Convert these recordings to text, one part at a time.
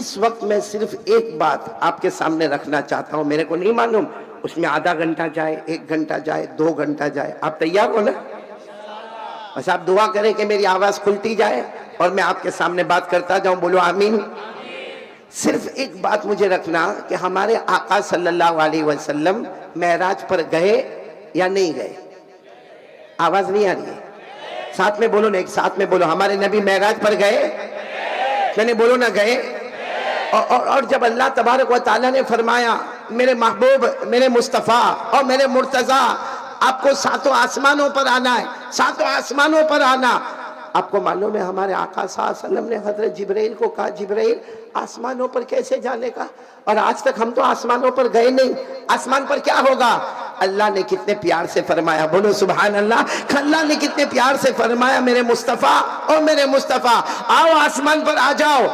اس وقت میں صرف ایک بات آپ کے سامنے رکھنا چاہتا ہوں، میرے کو نہیں معلوم اس میں آدھا گھنٹہ جائے، 1 گھنٹہ جائے، 2 گھنٹہ جائے، آپ تیار ہو نا؟ بس آپ دعا کریں کہ میری آواز کھلتی جائے اور میں آپ کے سامنے بات کرتا جاؤں، بولو آمین۔ صرف ایک بات مجھے رکھنا کہ ہمارے آقا صلی اللہ علیہ وسلم معراج پر گئے یا نہیں گئے؟ آواز نہیں آ رہی ہے، ساتھ میں بولو نا، ایک ساتھ میں بولو، ہمارے نبی معراج پر گئے؟ میں نے بولو نہ گئے؟ اور جب اللہ تبارک و تعالیٰ نے فرمایا میرے محبوب، میرے مصطفیٰ اور میرے مرتضیٰ آپ کو 7 آسمانوں پر آنا ہے، 7 آسمانوں پر آنا، آپ کو معلوم ہے ہمارے آقا صلی اللہ علیہ وسلم نے حضرت جبرائیل کو کہا جبرائیل آسمانوں پر کیسے جانے کا؟ اور آج تک ہم تو آسمانوں پر گئے نہیں، آسمان پر کیا ہوگا؟ اللہ نے کتنے پیار سے فرمایا، بولو سبحان اللہ، اللہ نے کتنے پیار سے فرمایا میرے مصطفیٰ اور میرے مصطفیٰ آؤ آسمان پر آ جاؤ۔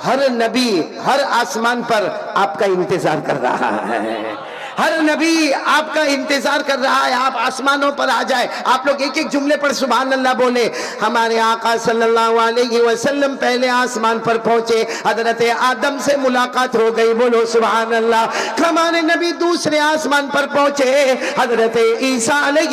ہر نبی ہر آسمان پر آپ کا انتظار کر رہا ہے، ہر نبی آپ کا انتظار کر رہا ہے، آپ آسمانوں پر آ جائے۔ آپ لوگ ایک ایک جملے پر سبحان اللہ بولے۔ ہمارے آقا صلی اللہ علیہ وسلم پہلے آسمان پر پہنچے، حضرت آدم سے ملاقات ہو گئی، بولو سبحان اللہ۔ ہمارے نبی دوسرے آسمان پر پہنچے، حضرت عیسیٰ علیہ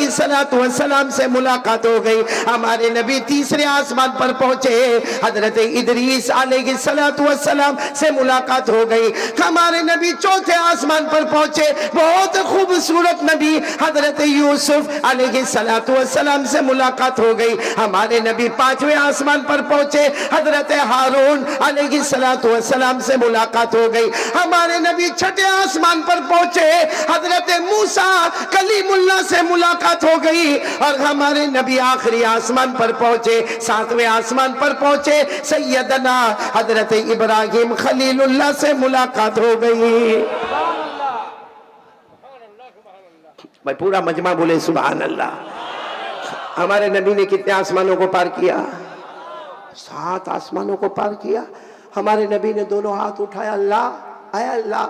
السلام سے ملاقات ہو گئی۔ ہمارے نبی تیسرے آسمان پر پہنچے، حضرت ادریس علیہ السلام سے ملاقات ہو گئی۔ ہمارے نبی چوتھے آسمان پر پہنچے، بہت خوبصورت نبی حضرت یوسف علیہ السلام سے ملاقات ہو گئی۔ ہمارے نبی 5ویں آسمان پر پہنچے، حضرت ہارون علیہ السلام سے ملاقات ہو گئی۔ ہمارے نبی 6ٹھے آسمان پر پہنچے، حضرت موسیٰ کلیم اللہ سے ملاقات ہو گئی۔ اور ہمارے نبی آخری آسمان پر پہنچے، 7ویں آسمان پر پہنچے، سیدنا حضرت ابراہیم خلیل اللہ سے ملاقات ہو گئی۔ بھائی پورا مجمع بولے سبحان اللہ۔ ہمارے نبی نے کتنے آسمانوں کو پار کیا؟ 7 آسمانوں کو پار کیا۔ ہمارے نبی نے دونوں ہاتھ اٹھایا، اللہ اے اللہ،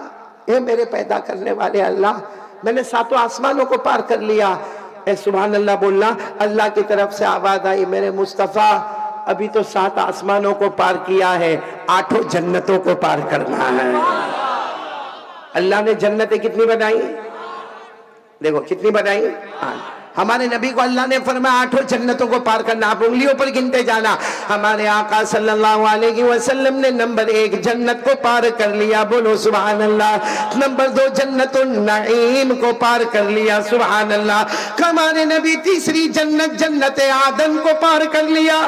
اے میرے پیدا کرنے والے اللہ، میں نے 7 آسمانوں کو پار کر لیا۔ اے سبحان اللہ بولنا۔ اللہ کی طرف سے آواز آئی، میرے مصطفیٰ ابھی تو 7 آسمانوں کو پار کیا ہے، 8 جنتوں کو پار کرنا ہے۔ اللہ نے جنتیں کتنی بنائی؟ دیکھو کتنی بنائی؟ ہمارے نبی کو اللہ نے فرمایا 8 جنتوں کو پار کرنا، آپ انگلیوں پر گنتے جانا۔ ہمارے آقا صلی اللہ علیہ وسلم نے نمبر 1 جنت کو پار کر لیا، بولو سبحان اللہ۔ نمبر 2 جنت النعیم کو پار کر لیا، سبحان اللہ۔ ہمارے نبی تیسری جنت جنت عدن کو پار کر لیا۔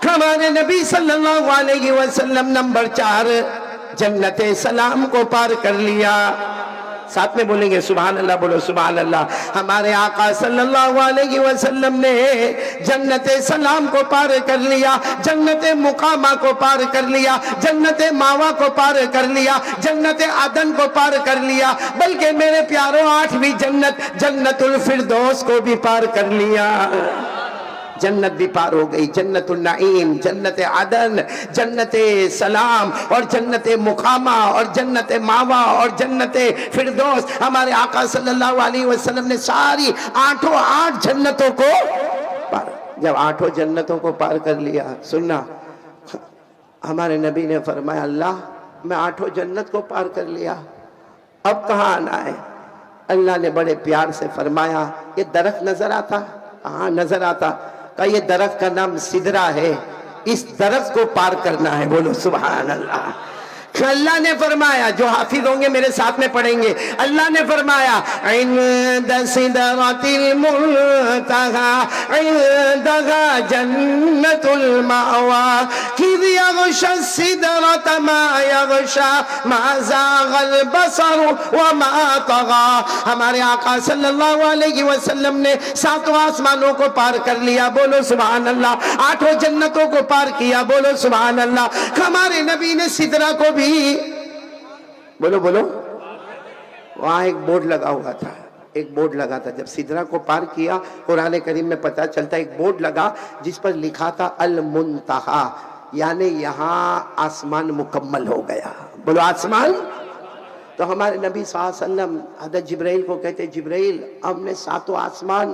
ہمارے نبی صلی اللہ علیہ وسلم نمبر 4 جنت سلام کو پار کر لیا۔ ساتھ میں بولیں گے سبحان اللہ، بولو سبحان اللہ۔ ہمارے آقا صلی اللہ علیہ وسلم نے جنت سلام کو پار کر لیا، جنت مقامہ کو پار کر لیا، جنت ماوا کو پار کر لیا، جنت عدن کو پار کر لیا، بلکہ میرے پیاروں 8ویں جنت جنت الفردوس کو بھی پار کر لیا۔ جنت بھی پار ہو گئی، جنت النعیم، جنت عدن، جنت سلام اور جنت مقامہ اور جنت ماوا اور جنت فردوس۔ ہمارے آقا صلی اللہ علیہ وسلم نے ساری 8 جنتوں کو پار۔ جب 8 جنتوں کو پار کر لیا، سننا، ہمارے نبی نے فرمایا اللہ میں 8 جنت کو پار کر لیا، اب کہاں آنا ہے؟ اللہ نے بڑے پیار سے فرمایا یہ درخت نظر آتا؟ ہاں نظر آتا۔ کہ یہ درخت کا نام سدرہ ہے، اس درخت کو پار کرنا ہے، بولو سبحان اللہ۔ اللہ نے فرمایا، جو حافظ ہوں گے میرے ساتھ میں پڑھیں گے، اللہ نے فرمایا عند سدرۃ المنتہی عندہا جنت المأوی اذ یغشی السدرۃ ما یغشی ما زاغ البصر وما طغی۔ ہمارے آقا صلی اللہ علیہ وسلم نے 7 آسمانوں کو پار کر لیا، بولو سبحان اللہ۔ 8 جنتوں کو پار کیا، بولو سبحان اللہ۔ ہمارے نبی نے سدرہ کو بھی، بولو بولو، وہاں ایک بورڈ لگا ہوا تھا، ایک بورڈ لگا تھا۔ جب سدرہ کو پار کیا قرآن کریم میں پتہ چلتا ایک بورڈ لگا جس پر لکھا تھا المنتہی، یعنی یہاں آسمان مکمل ہو گیا، بولو آسمان۔ تو ہمارے نبی صلی اللہ علیہ وسلم حضرت جبرائیل کو کہتے جبرائیل ہم نے 7 آسمان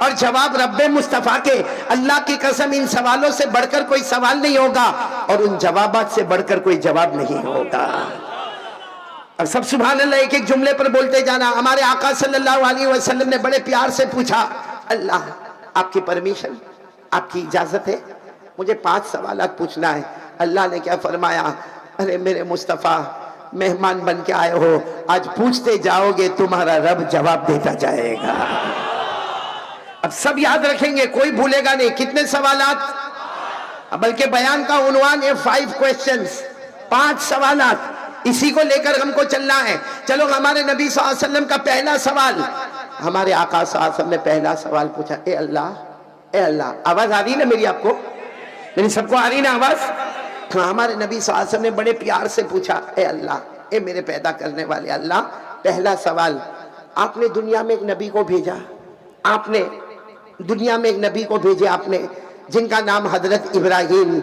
اور جواب رب مصطفیٰ کے، اللہ کی قسم ان سوالوں سے بڑھ کر کوئی سوال نہیں ہوگا اور ان جوابات سے بڑھ کر کوئی جواب نہیں ہوگا۔ اب سب سبحان اللہ ایک ایک جملے پر بولتے جانا۔ ہمارے آقا صلی اللہ علیہ وسلم نے بڑے پیار سے پوچھا، اللہ آپ کی پرمیشن، آپ کی اجازت ہے، مجھے 5 سوالات پوچھنا ہے۔ اللہ نے کیا فرمایا، ارے میرے مصطفیٰ مہمان بن کے آئے ہو، آج پوچھتے جاؤ گے تمہارا رب جواب دیتا جائے گا۔ اب سب یاد رکھیں گے، کوئی بھولے گا نہیں۔ کتنے سوالات؟ بلکہ بیان کا عنوان ہے 5 questions، 5 سوالات، اسی کو لے کر ہم کو چلنا ہے۔ چلو ہمارے نبی صلی اللہ علیہ وسلم کا پہلا سوال، ہمارے آقا صلی اللہ علیہ وسلم نے پہلا سوال پوچھا، اے اللہ، آواز آ رہی نا میری آپ کو؟ میری سب کو آ رہی نا آواز؟ ہمارے نبی صلی اللہ علیہ وسلم نے بڑے پیار سے پوچھا، اے اللہ، اے میرے پیدا کرنے والے اللہ، پہلا سوال، آپ نے دنیا میں ایک نبی کو بھیجا، آپ نے دنیا میں ایک نبی کو بھیجے آپ نے، جن کا نام حضرت ابراہیم،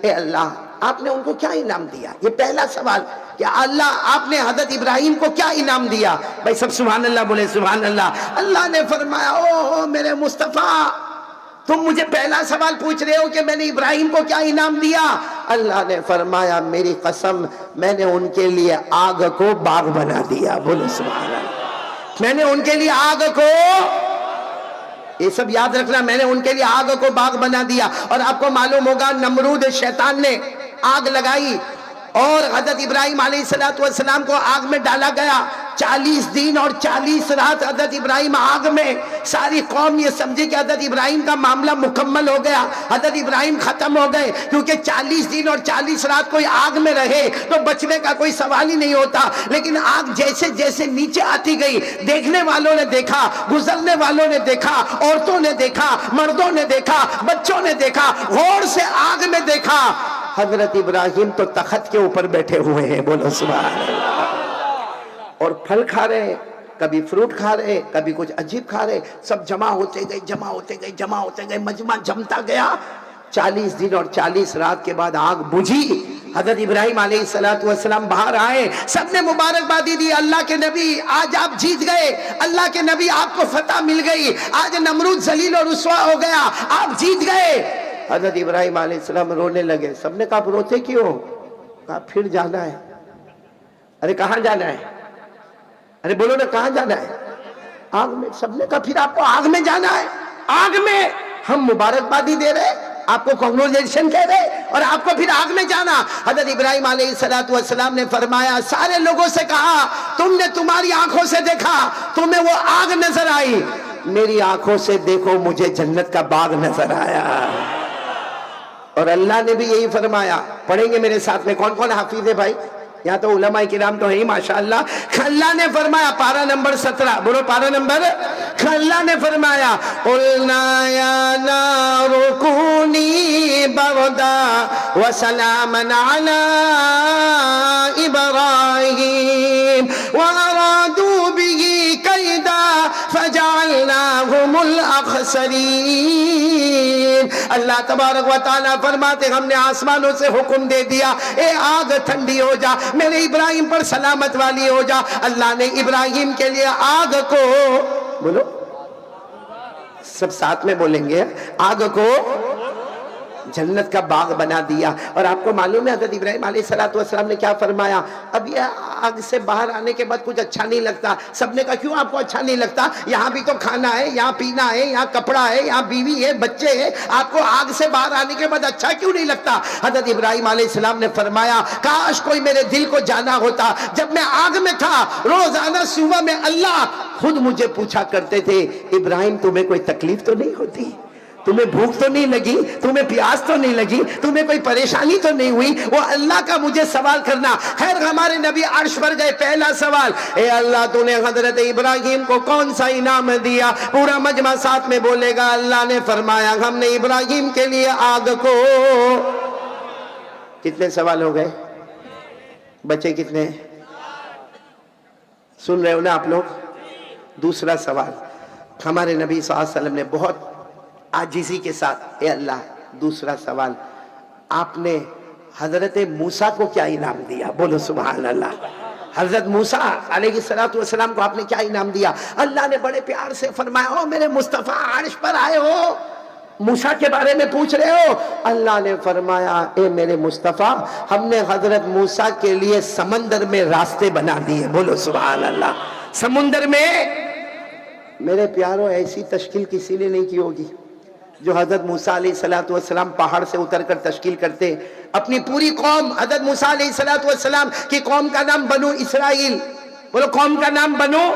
اے اللہ آپ نے ان کو کیا انعام دیا؟ یہ پہلا سوال کہ اللہ آپ نے حضرت ابراہیم کو کیا انعام دیا؟ بھائی سب سبحان اللہ بولے، سبحان اللہ۔ اللہ نے فرمایا، او میرے مصطفیٰ، تم مجھے پہلا سوال پوچھ رہے ہو کہ میں نے ابراہیم کو کیا انعام دیا؟ اللہ نے فرمایا، میری قسم میں نے ان کے لیے آگ کو باغ بنا دیا۔ بولو سبحان اللہ۔ میں نے ان کے لیے آگ کو، یہ سب یاد رکھنا، میں نے ان کے لیے آگ کو باغ بنا دیا۔ اور آپ کو معلوم ہوگا نمرود شیطان نے آگ لگائی اور حضرت ابراہیم علیہ السلام کو آگ میں ڈالا گیا۔ 40 دن اور 40 رات حضرت ابراہیم آگ میں، ساری قوم یہ سمجھی کہ حضرت ابراہیم کا معاملہ مکمل ہو گیا، حضرت ابراہیم ختم ہو گئے، کیونکہ 40 دن اور 40 رات کوئی آگ میں رہے تو بچنے کا کوئی سوال ہی نہیں ہوتا۔ لیکن آگ جیسے جیسے نیچے آتی گئی، دیکھنے والوں نے دیکھا، گزرنے والوں نے دیکھا، عورتوں نے دیکھا، مردوں نے دیکھا، بچوں نے دیکھا، غور سے آگ میں دیکھا، حضرت ابراہیم تو تخت کے اوپر بیٹھے ہوئے ہیں۔ بولو سبحان اللہ۔ اور پھل کھا رہے، کبھی فروٹ کھا رہے، کبھی کچھ عجیب کھا رہے، سب جمع ہوتے گئے، مجمع جمتا گیا۔ 40 دن اور 40 رات کے بعد آگ بجھی، حضرت ابراہیم علیہ السلام باہر آئے، سب نے مبارکبادی دی، اللہ کے نبی آج آپ جیت گئے، اللہ کے نبی آپ کو فتح مل گئی، آج نمرود ذلیل اور رسوا ہو گیا، آپ جیت گئے۔ حضرت ابراہیم علیہ السلام رونے لگے۔ سب نے کہا آپ روتے کیوں؟ کہا پھر جانا ہے۔ ارے کہاں جانا ہے؟ ارے بولو نا کہاں جانا ہے؟ آگ میں۔ سب نے کہا پھر آپ کو آگ میں جانا ہے؟ آگ میں؟ ہم مبارکبادی دے رہے، آپ کو کنگریچولیشن کہہ رہے اور آپ کو پھر آگ میں جانا۔ حضرت ابراہیم علیہ السلام نے فرمایا، سارے لوگوں سے کہا تم نے تمہاری آنکھوں سے دیکھا، تمہیں وہ آگ نظر آئی، میری آنکھوں سے دیکھو مجھے جنت کا باغ نظر آیا۔ اور اللہ نے بھی یہی فرمایا۔ پڑھیں گے میرے ساتھ میں، کون کون حافظ ہے بھائی؟ یہاں تو علماء کرام تو ہیں ماشاءاللہ۔ اللہ نے فرمایا، پارہ نمبر 17، بولو پارہ نمبر، اللہ نے فرمایا، قُلْنَا يَا نَارُ كُونِي بَرْدًا وَسَلَامًا عَلَىٰ إِبْرَاهِيمَ وَأَرَادُوا بِهِ كَيْدًا فَجَعَلْنَاهُمُ الْأَخْسَرِينَ۔ اللہ تبارک و تعالیٰ فرماتے ہم نے آسمانوں سے حکم دے دیا، اے آگ ٹھنڈی ہو جا، میرے ابراہیم پر سلامت والی ہو جا۔ اللہ نے ابراہیم کے لیے آگ کو، بولو سب ساتھ میں بولیں گے، آگ کو جنت کا باغ بنا دیا۔ اور آپ کو معلوم ہے حضرت ابراہیم علیہ السلام نے کیا فرمایا؟ اب یہ آگ سے باہر آنے کے بعد کچھ اچھا نہیں لگتا۔ سب نے کہا کیوں آپ کو اچھا نہیں لگتا؟ یہاں بھی تو کھانا ہے، یہاں پینا ہے، یہاں کپڑا ہے، یہاں بیوی ہے، بچے ہیں، آپ کو آگ سے باہر آنے کے بعد اچھا کیوں نہیں لگتا؟ حضرت ابراہیم علیہ السلام نے فرمایا، کاش کوئی میرے دل کو جانا ہوتا۔ جب میں آگ میں تھا، روزانہ صبح میں اللہ خود مجھے پوچھا کرتے تھے، ابراہیم تمہیں کوئی تکلیف تو نہیں ہوتی؟ تمہیں بھوک تو نہیں لگی؟ تمہیں پیاس تو نہیں لگی؟ تمہیں کوئی پریشانی تو نہیں ہوئی؟ وہ اللہ کا مجھے سوال کرنا۔ خیر ہمارے نبی عرش پر گئے، پہلا سوال، اے اللہ تو نے حضرت ابراہیم کو کون سا انعام دیا؟ پورا مجمع ساتھ میں بولے گا، اللہ نے فرمایا ہم نے ابراہیم کے لیے آگ کو۔ کتنے سوال ہو گئے؟ بچے کتنے؟ سن رہے ہو نا آپ لوگ؟ دوسرا سوال، ہمارے نبی صلی اللہ علیہ وسلم نے بہت عاجزی کے ساتھ، اے اللہ دوسرا سوال، آپ نے حضرت موسیٰ کو کیا انعام دیا؟ بولو سبحان اللہ۔ حضرت موسیٰ علیہ السلام کو آپ نے کیا انعام دیا؟ اللہ نے بڑے پیار سے فرمایا او میرے مصطفیٰ عرش پر آئے ہو، موسیٰ کے بارے میں پوچھ رہے ہو؟ اللہ نے فرمایا اے میرے مصطفیٰ ہم نے حضرت موسیٰ کے لیے سمندر میں راستے بنا دیے، بولو سبحان اللہ۔ سمندر میں میرے پیاروں ایسی تشکیل کسی نے نہیں کی ہوگی جو حضرت موسیٰ علیہ السلام پہاڑ سے اتر کر تشکیل کرتے۔ اپنی پوری قوم، حضرت موسیٰ علیہ السلام کی قوم کا نام بنو اسرائیل، بولو قوم کا نام بنو۔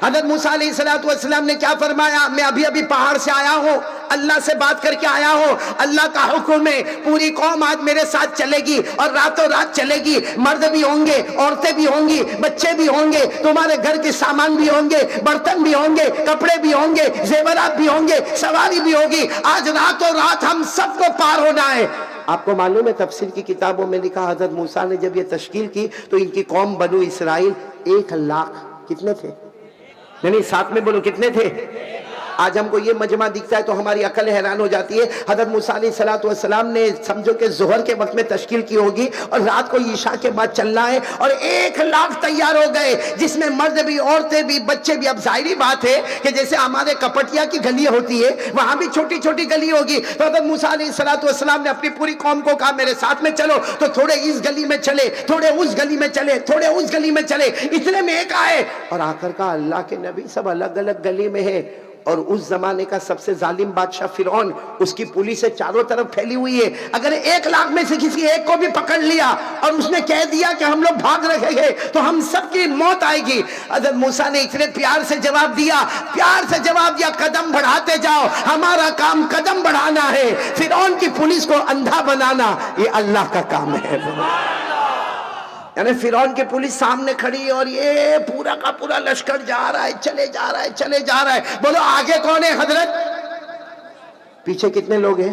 حضرت موسیٰ علیہ السلام نے کیا فرمایا؟ میں ابھی پہاڑ سے آیا ہوں، اللہ سے بات کر کے آیا ہوں، اللہ کا حکم ہے پوری قوم آج میرے ساتھ چلے گی اور راتوں رات چلے گی، مرد بھی ہوں گے، عورتیں بھی ہوں گی، بچے بھی ہوں گے، تمہارے گھر کے سامان بھی ہوں گے، برتن بھی ہوں گے، کپڑے بھی ہوں گے، زیورات بھی ہوں گے، سواری بھی ہوگی، آج راتوں رات ہم سب کو پار ہونا ہے۔ آپ کو معلوم ہے تفسیر کی کتابوں میں لکھا حضرت موسیٰ نے جب یہ تشکیل کی تو ان کی قوم بنو اسرائیل 1,00,000 کتنے تھے؟ نہیں ساتھ میں بولو کتنے تھے؟ آج ہم کو یہ مجمع دکھتا ہے تو ہماری عقل حیران ہو جاتی ہے۔ حضرت موسیٰ علیہ السلام نے سمجھو کہ ظہر کے وقت میں تشکیل کی ہوگی اور رات کو عشاء کے بعد چلنا ہے اور 1,00,000 تیار ہو گئے، جس میں مرد بھی، عورتیں بھی، بچے بھی۔ اب ظاہری بات ہے کہ جیسے ہمارے کپٹیا کی گلی ہوتی ہے وہاں بھی چھوٹی چھوٹی گلی ہوگی، تو حضرت موسیٰ علیہ السلام نے اپنی پوری قوم کو کہا میرے ساتھ میں چلو، تو تھوڑے اس گلی میں چلے، تھوڑے اس گلی میں چلے، تھوڑے اس گلی میں چلے، اتنے میں ایک آئے اور آخر کا اللہ کے نبی سب الگ الگ گلی میں ہے۔ اور اس زمانے کا سب سے ظالم بادشاہ فرعون، اس کی پولیس چاروں طرف پھیلی ہوئی ہے، اگر 1,00,000 میں سے کسی ایک کو بھی پکڑ لیا اور اس نے کہہ دیا کہ ہم لوگ بھاگ رہے ہیں تو ہم سب کی موت آئے گی۔ حضرت موسیٰ نے اتنے پیار سے جواب دیا، قدم بڑھاتے جاؤ، ہمارا کام قدم بڑھانا ہے، فرعون کی پولیس کو اندھا بنانا یہ اللہ کا کام ہے۔ یعنی فرعون کی پولیس سامنے کھڑی ہے اور یہ پورا کا پورا لشکر جا رہا ہے، چلے جا رہا ہے۔ بولو آگے کون ہے حضرت؟ پیچھے کتنے لوگ ہیں؟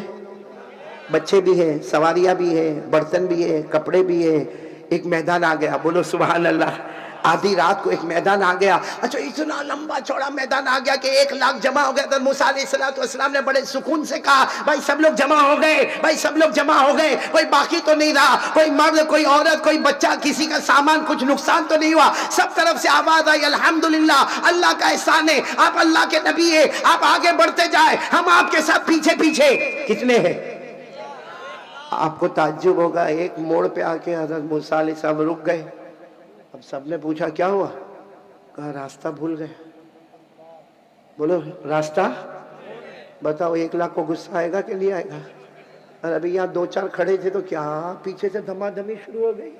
بچے بھی ہیں، سواریاں بھی ہیں، برتن بھی ہیں، کپڑے بھی ہیں۔ ایک میدان آ گیا، بولو سبحان اللہ۔ آدھی رات کو ایک میدان آ گیا، اچھا اتنا لمبا چوڑا میدان آ گیا کہ 1,00,000 جمع ہو گیا۔ حضرت موسیٰ علیہ السلام نے بڑے سکون سے کہا بھائی سب لوگ جمع ہو گئے، کوئی باقی تو نہیں رہا، کوئی مرد، کوئی عورت، کوئی بچہ، کسی کا سامان کچھ نقصان تو نہیں ہوا۔ سب طرف سے آواز آئی الحمدللہ، اللہ کا احسان ہے، آپ اللہ کے نبی ہیں، آپ آگے بڑھتے جائیں، ہم آپ کے ساتھ پیچھے۔ کتنے ہیں؟ آپ کو تعجب ہوگا، ایک موڑ پہ آ کے حضرت موسیٰ علیہ السلام رک گئے۔ اب سب نے پوچھا کیا ہوا؟ کہا راستہ بھول گئے۔ بولو راستہ بتاؤ، 1,00,000 کو غصہ آئے گا کہ نہیں آئے گا؟ اور ابھی یہاں 2-4 کھڑے تھے تو کیا پیچھے سے دھما دھمی شروع ہو گئی،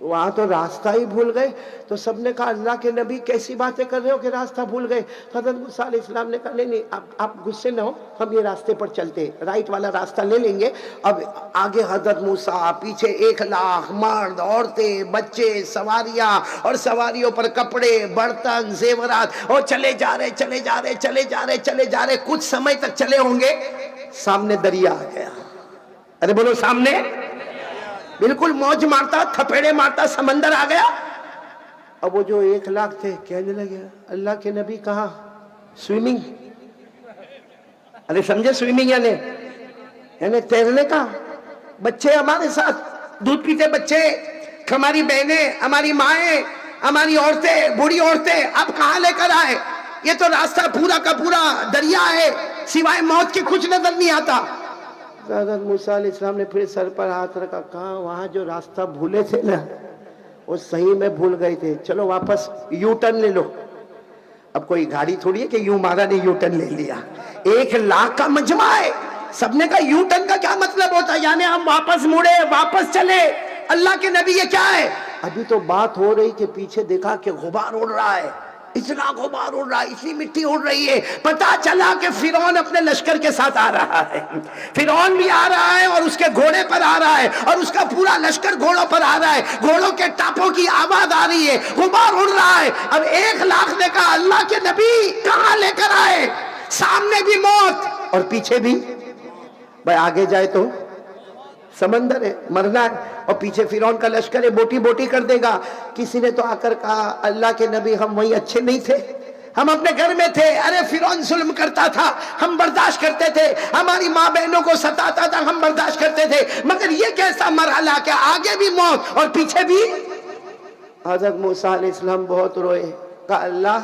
تو وہاں تو راستہ ہی بھول گئے۔ تو سب نے کہا اللہ کے نبی کیسی باتیں کر رہے ہو کہ راستہ بھول گئے؟ حضرت موسیٰ علیہ السلام نے کہا نہیں آپ غصے نہ ہو، ہم یہ راستے پر چلتے، رائٹ والا راستہ لے لیں گے۔ اب آگے حضرت موسیٰ، پیچھے 1,00,000 مرد، عورتیں، بچے، سواریاں، اور سواریوں پر کپڑے، برتن، زیورات، اور چلے جا رہے۔ کچھ سمے تک چلے ہوں گے، سامنے دریا آ گیا۔ ارے بولو سامنے، بالکل موج مارتا، تھپیڑے مارتا سمندر آ گیا۔ اب وہ جو 1,00,000 تھے کہنے لگے اللہ کے نبی کہاں؟ سوئمنگ، ارے سمجھے سوئمنگ یعنی تیرنے کا۔ بچے ہمارے ساتھ، دودھ پیتے بچے، ہماری بہنیں، ہماری مائیں، ہماری عورتیں، بوڑھی عورتیں، اب کہاں لے کر آئے؟ یہ تو راستہ پورا کا پورا دریا ہے، سوائے موت کی کچھ نظر نہیں آتا۔ حضرت موسیٰ علیہ السلام نے پھر سر پر ہاتھ رکھا، کہا وہاں جو راستہ بھولے تھے نا وہ صحیح میں بھول گئے تھے، چلو واپس یو ٹرن لے لو۔ اب کوئی گاڑی تھوڑی ہے کہ یوں مارا نے یو ٹرن لے لیا، 1,00,000 کا مجمع ہے، سب نے کہا یو ٹرن کا کیا مطلب ہوتا ہے؟ یعنی ہم واپس مڑے، واپس چلے۔ اللہ کے نبی یہ کیا ہے؟ ابھی تو بات ہو رہی کہ پیچھے دیکھا کہ غبار اڑ رہا ہے، اتنا غبار اڑ رہا ہے، اتنی مٹی اڑ رہی ہے، پتا چلا کہ فرعون اپنے لشکر کے ساتھ آ رہا ہے۔ فرعون بھی آ رہا ہے اور اس کے گھوڑے پر آ رہا ہے اور اس کا پورا لشکر گھوڑوں پر آ رہا ہے، گھوڑوں کے ٹاپوں کی آواز آ رہی ہے، غبار اڑ رہا ہے۔ اب 1,00,000 نے کہا اللہ کے نبی کہاں لے کر آئے؟ سامنے بھی موت اور پیچھے بھی، بھائی آگے جائے تو سمندر ہے، مرنا ہے، اور پیچھے فرعون کا لشکر ہے، بوٹی کر دے گا۔ کسی نے تو آ کر کہا اللہ کے نبی ہم وہی اچھے نہیں تھے، ہم اپنے گھر میں تھے، ارے فرعون ظلم کرتا تھا ہم برداشت کرتے تھے، ہماری ماں بہنوں کو ستاتا تھا ہم برداشت کرتے تھے، مگر یہ کیسا مرحلہ کہ آگے بھی موت اور پیچھے بھی حضرت موسیٰ علیہ السلام بہت روئے، کہا اللہ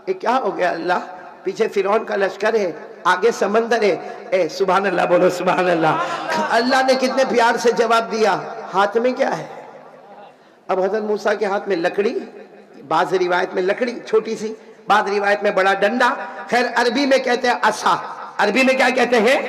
یہ کیا ہو گیا اللہ؟ پیچھے فرعون کا لشکر ہے، آگے سمندر ہے. اے سبحان اللہ بولو سبحان اللہ. اللہ نے کتنے پیار سے جواب دیا، ہاتھ میں کیا ہے؟ اب حضرت موسیٰ کے ہاتھ میں لکڑی، بعض روایت میں لکڑی چھوٹی سی، بعض روایت میں بڑا ڈنڈا، خیر عربی میں کہتے ہیں عصا. عربی میں کیا کہتے ہیں؟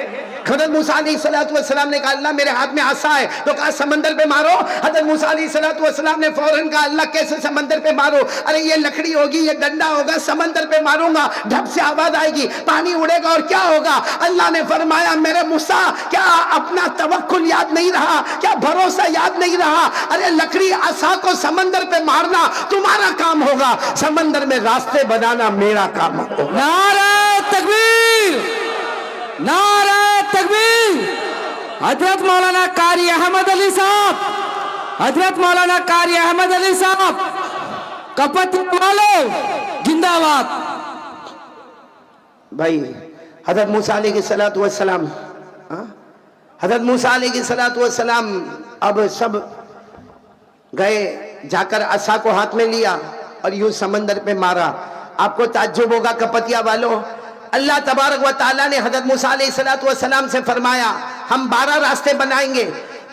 حضرت موسیٰ علیہ السلام نے کہا اللہ میرے ہاتھ میں عصا ہے، تو کہا سمندر پہ مارو. حضرت موسیٰ علیہ السلام نے فوراً کہا اللہ کیسے سمندر پہ مارو؟ ارے یہ لکڑی ہوگی، یہ ڈنڈا ہوگا، سمندر پہ ماروں گا ڈھپ سے آواز آئے گی، پانی اڑے گا اور کیا ہوگا؟ اللہ نے فرمایا میرے موسیٰ کیا اپنا توکل یاد نہیں رہا؟ کیا بھروسہ یاد نہیں رہا؟ ارے لکڑی عصا کو سمندر پہ مارنا تمہارا کام ہوگا، سمندر میں راستے بنانا میرا کام ہوگا. نعرہ تکبیر، نعرہ تکبیر. حضرت مولانا قاری احمد علی صاحب، حضرت مولانا قاری احمد علی صاحب کپتیا والو زندہ باد. بھائی حضرت موسیٰ علیہ السلام، حضرت موسیٰ علیہ السلام اب سب گئے، جا کر عصا کو ہاتھ میں لیا اور یوں سمندر پہ مارا. آپ کو تعجب ہوگا کپتیا والوں، اللہ تبارک و تعالیٰ نے حضرت موسیٰ علیہ السلام سے فرمایا ہم 12 راستے بنائیں گے،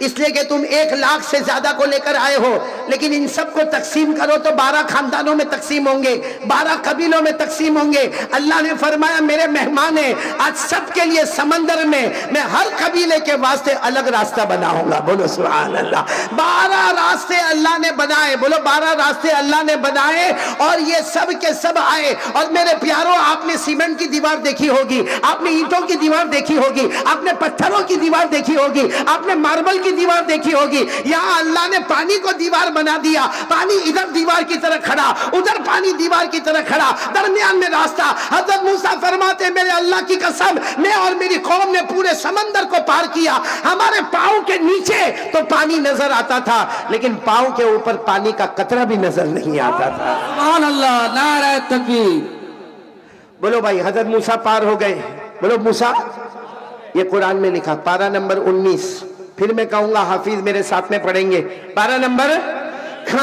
اس لیے کہ تم 1,00,000 سے زیادہ کو لے کر آئے ہو، لیکن ان سب کو تقسیم کرو تو 12 خاندانوں میں تقسیم ہوں گے، 12 قبیلوں میں تقسیم ہوں گے. اللہ نے فرمایا میرے مہمان ہیں، آج سب کے لیے سمندر میں ہر قبیلے کے واسطے الگ راستہ بناؤں گا. بولو سبحان اللہ. 12 راستے اللہ نے بنائے، بولو 12 راستے اللہ نے بنائے، اور یہ سب کے سب آئے. اور میرے پیاروں آپ نے سیمنٹ کی دیوار دیکھی ہوگی، آپ نے اینٹوں کی دیوار دیکھی ہوگی، آپ نے پتھروں کی دیوار دیکھی ہوگی، آپ نے ماربل کی دیوار دیکھی ہوگی. یہاں اللہ نے پانی کو دیوار بنا دیا، پانی ادھر دیوار کی طرح کھڑا، ادھر پانی دیوار کی طرح کھڑا، درمیان میں راستہ. حضرت موسیٰ فرماتے میرے اللہ کی قسم میں اور میری قوم نے پورے سمندر کو پار کیا. ہمارے پاؤں کے نیچے تو پانی نظر آتا تھا، لیکن پاؤں کے اوپر پانی کا قطرہ بھی نظر نہیں آتا تھا. سبحان اللہ، نعرہ تکبیر. بولو بھائی حضرت موسیٰ پار ہو گئے. بولو موسیٰ، یہ قرآن میں لکھا پارہ نمبر 19. پھر میں کہوں گا حافظ میرے ساتھ میں پڑھیں گے. پارہ نمبر،